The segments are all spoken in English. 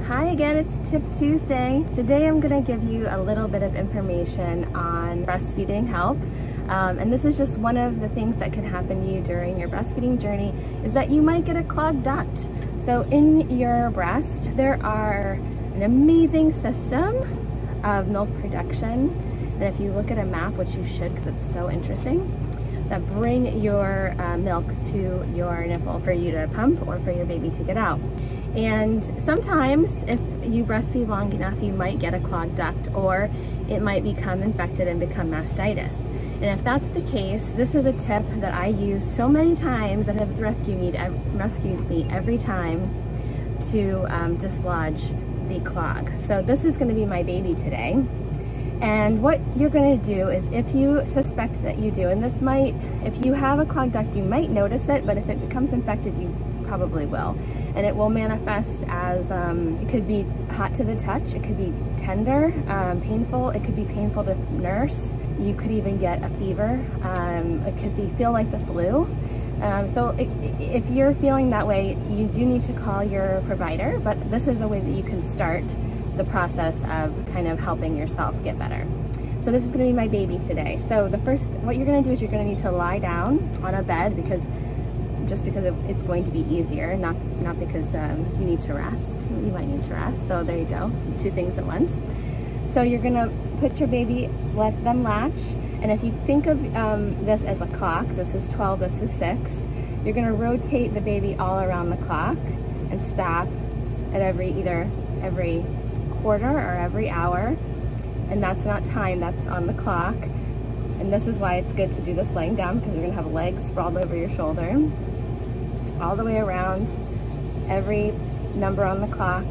Hi again, it's Tip Tuesday. Today I'm going to give you a little bit of information on breastfeeding help. And this is just one of the things that can happen to you during your breastfeeding journey is that you might get a clogged duct. So in your breast, there are an amazing system of milk production. And if you look at a map, which you should because it's so interesting, that bring your milk to your nipple for you to pump or for your baby to get out. And sometimes if you breastfeed long enough, you might get a clogged duct or it might become infected and become mastitis. And if that's the case, this is a tip that I use so many times that has rescued me every time to dislodge the clog. So this is going to be my baby today. And what you're going to do is, if you suspect that you do, and this might, if you have a clogged duct, you might notice it, but if it becomes infected, you probably will. And it will manifest as, it could be hot to the touch, it could be tender, painful, it could be painful to nurse. You could even get a fever. It could feel like the flu. So if you're feeling that way, you do need to call your provider, but this is a way that you can start the process of kind of helping yourself get better. So this is going to be my baby today. So the first, what you're going to do is you're going to need to lie down on a bed because it's going to be easier, not because you need to rest. You might need to rest. So there you go, two things at once. So you're going to put your baby, let them latch, and if you think of this as a clock, this is 12, this is 6, you're going to rotate the baby all around the clock and stop at either every quarter or every hour, and that's not time, that's on the clock. And this is why it's good to do this laying down, because you're going to have legs sprawled over your shoulder all the way around every number on the clock.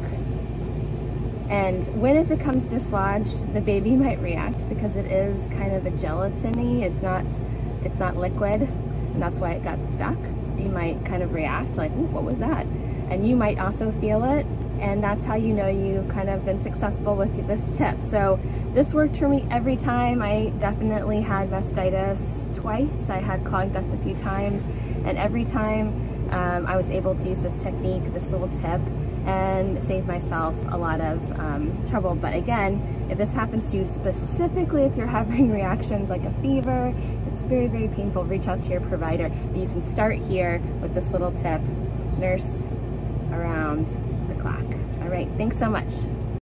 And when it becomes dislodged, the baby might react because it is kind of a gelatiny, it's not liquid, and that's why it got stuck. You might kind of react like, ooh, what was that? And you might also feel it, and that's how you know you've kind of been successful with this tip. So this worked for me every time. I definitely had mastitis twice. I had clogged duct a few times, and every time I was able to use this technique, this little tip, and save myself a lot of trouble. But again, if this happens to you, specifically if you're having reactions like a fever, it's very, very painful, reach out to your provider. But you can start here with this little tip, nurse around the clock. All right, thanks so much.